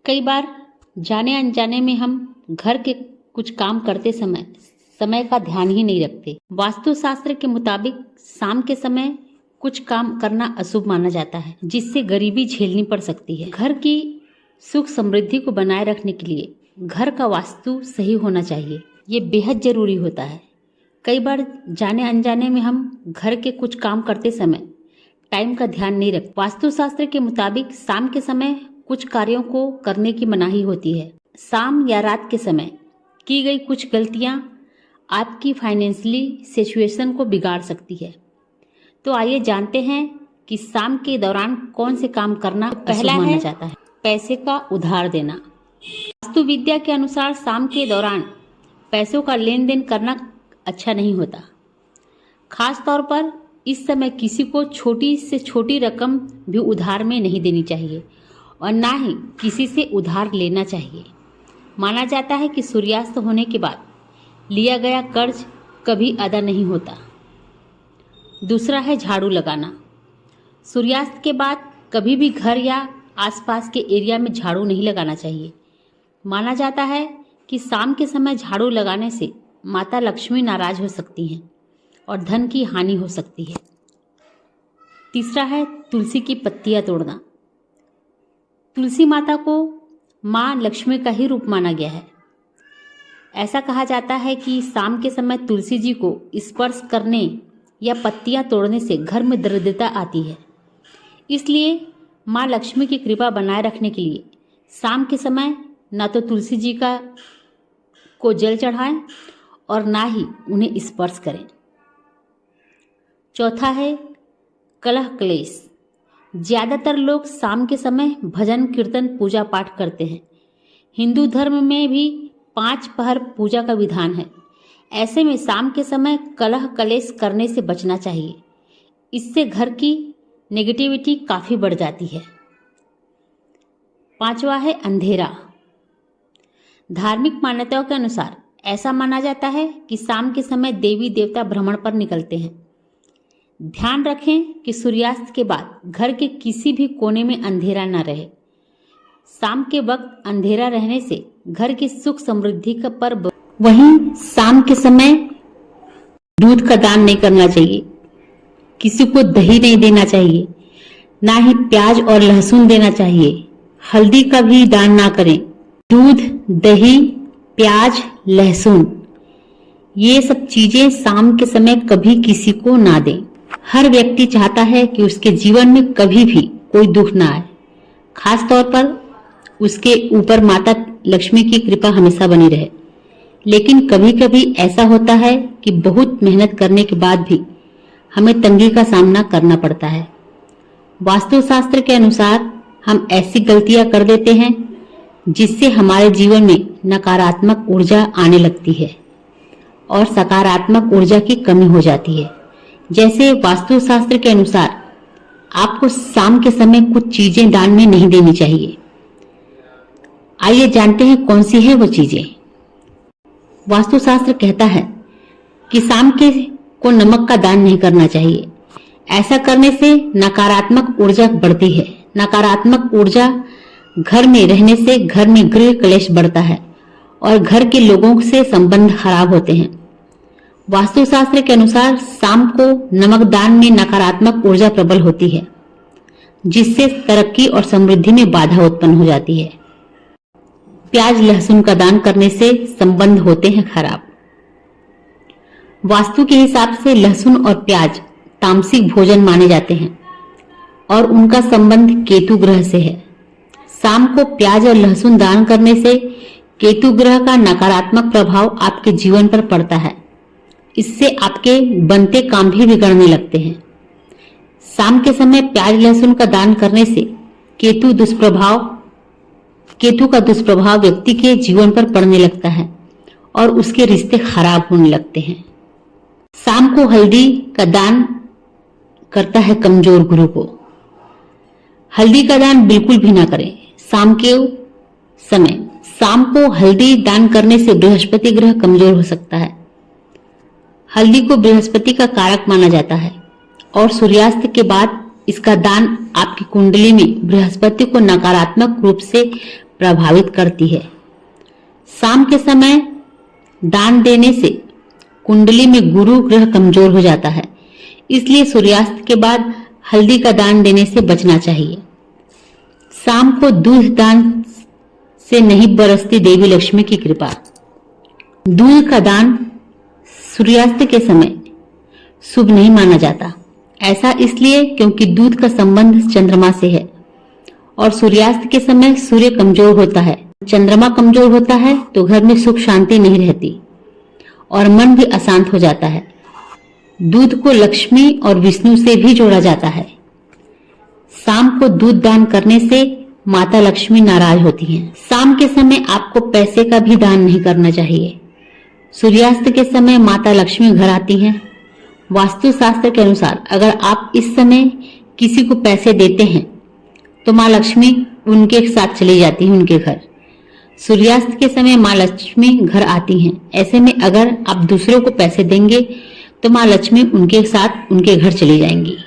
कई बार जाने अनजाने में हम घर के कुछ काम करते समय का ध्यान ही नहीं रखते। वास्तुशास्त्र के मुताबिक शाम के समय कुछ काम करना अशुभ माना जाता है, जिससे गरीबी झेलनी पड़ सकती है। घर की सुख समृद्धि को बनाए रखने के लिए घर का वास्तु सही होना चाहिए, ये बेहद जरूरी होता है। कई बार जाने अनजाने में हम घर के कुछ काम करते समय टाइम का ध्यान नहीं रखते। वास्तुशास्त्र के मुताबिक शाम के समय कुछ कार्यों को करने की मनाही होती है। शाम या रात के समय की गई कुछ गलतियां आपकी फाइनेंशियली सिचुएशन को बिगाड़ सकती है। तो आइए जानते हैं कि शाम के दौरान कौन से काम करना पहला माना जाता है। पैसे का उधार देना। वास्तु विद्या के अनुसार शाम के दौरान पैसों का लेन देन करना अच्छा नहीं होता। खास तौर पर इस समय किसी को छोटी से छोटी रकम भी उधार में नहीं देनी चाहिए और ना ही किसी से उधार लेना चाहिए। माना जाता है कि सूर्यास्त होने के बाद लिया गया कर्ज कभी अदा नहीं होता। दूसरा है झाड़ू लगाना। सूर्यास्त के बाद कभी भी घर या आसपास के एरिया में झाड़ू नहीं लगाना चाहिए। माना जाता है कि शाम के समय झाड़ू लगाने से माता लक्ष्मी नाराज हो सकती हैं और धन की हानि हो सकती है। तीसरा है तुलसी की पत्तियां तोड़ना। तुलसी माता को माँ लक्ष्मी का ही रूप माना गया है। ऐसा कहा जाता है कि शाम के समय तुलसी जी को स्पर्श करने या पत्तियां तोड़ने से घर में दरिद्रता आती है। इसलिए माँ लक्ष्मी की कृपा बनाए रखने के लिए शाम के समय ना तो तुलसी जी को जल चढ़ाएं और ना ही उन्हें स्पर्श करें। चौथा है कलह क्लेश। ज्यादातर लोग शाम के समय भजन कीर्तन पूजा पाठ करते हैं। हिंदू धर्म में भी 5 पहर पूजा का विधान है। ऐसे में शाम के समय कलह कलेश करने से बचना चाहिए। इससे घर की नेगेटिविटी काफी बढ़ जाती है। पांचवा है अंधेरा। धार्मिक मान्यताओं के अनुसार ऐसा माना जाता है कि शाम के समय देवी देवता भ्रमण पर निकलते हैं। ध्यान रखें कि सूर्यास्त के बाद घर के किसी भी कोने में अंधेरा न रहे। शाम के वक्त अंधेरा रहने से घर की सुख समृद्धि का पर्व। वहीं शाम के समय दूध का दान नहीं करना चाहिए, किसी को दही नहीं देना चाहिए, ना ही प्याज और लहसुन देना चाहिए। हल्दी का भी दान ना करें। दूध, दही, प्याज, लहसुन ये सब चीजें शाम के समय कभी किसी को ना दें। हर व्यक्ति चाहता है कि उसके जीवन में कभी भी कोई दुख ना आए, खास तौर पर उसके ऊपर माता लक्ष्मी की कृपा हमेशा बनी रहे। लेकिन कभी कभी ऐसा होता है कि बहुत मेहनत करने के बाद भी हमें तंगी का सामना करना पड़ता है। वास्तुशास्त्र के अनुसार हम ऐसी गलतियां कर देते हैं जिससे हमारे जीवन में नकारात्मक ऊर्जा आने लगती है और सकारात्मक ऊर्जा की कमी हो जाती है। जैसे वास्तुशास्त्र के अनुसार आपको शाम के समय कुछ चीजें दान में नहीं देनी चाहिए। आइए जानते हैं कौन सी है वो चीजें। वास्तुशास्त्र कहता है कि शाम के को नमक का दान नहीं करना चाहिए। ऐसा करने से नकारात्मक ऊर्जा बढ़ती है। नकारात्मक ऊर्जा घर में रहने से घर में गृह क्लेश बढ़ता है और घर के लोगों से संबंध खराब होते हैं। वास्तुशास्त्र के अनुसार शाम को नमक दान में नकारात्मक ऊर्जा प्रबल होती है, जिससे तरक्की और समृद्धि में बाधा उत्पन्न हो जाती है। प्याज लहसुन का दान करने से संबंध होते हैं खराब। वास्तु के हिसाब से लहसुन और प्याज तामसिक भोजन माने जाते हैं और उनका संबंध केतु ग्रह से है। शाम को प्याज और लहसुन दान करने से केतु ग्रह का नकारात्मक प्रभाव आपके जीवन पर पड़ता है। इससे आपके बनते काम भी बिगड़ने लगते हैं। शाम के समय प्याज लहसुन का दान करने से केतु का दुष्प्रभाव व्यक्ति के जीवन पर पड़ने लगता है और उसके रिश्ते खराब होने लगते हैं। शाम को हल्दी का दान करता है कमजोर गुरु को। हल्दी का दान बिल्कुल भी ना करें। शाम के समय शाम को हल्दी दान करने से बृहस्पति ग्रह कमजोर हो सकता है। हल्दी को बृहस्पति का कारक माना जाता है और सूर्यास्त के बाद इसका दान आपकी कुंडली में बृहस्पति को नकारात्मक रूप से प्रभावित करती है। शाम के समय दान देने से कुंडली में गुरु ग्रह कमजोर हो जाता है, इसलिए सूर्यास्त के बाद हल्दी का दान देने से बचना चाहिए। शाम को दूध दान से नहीं बरसती देवी लक्ष्मी की कृपा। दूध का दान सूर्यास्त के समय शुभ नहीं माना जाता। ऐसा इसलिए क्योंकि दूध का संबंध चंद्रमा से है और सूर्यास्त के समय सूर्य कमजोर होता है। चंद्रमा कमजोर होता है तो घर में सुख शांति नहीं रहती और मन भी अशांत हो जाता है। दूध को लक्ष्मी और विष्णु से भी जोड़ा जाता है। शाम को दूध दान करने से माता लक्ष्मी नाराज होती हैं। शाम के समय आपको पैसे का भी दान नहीं करना चाहिए। सूर्यास्त के समय माता लक्ष्मी घर आती हैं। वास्तु शास्त्र के अनुसार अगर आप इस समय किसी को पैसे देते हैं तो माँ लक्ष्मी उनके साथ चली जाती है उनके घर। सूर्यास्त के समय माँ लक्ष्मी घर आती हैं। ऐसे में अगर आप दूसरों को पैसे देंगे तो माँ लक्ष्मी उनके साथ उनके घर चली जाएंगी।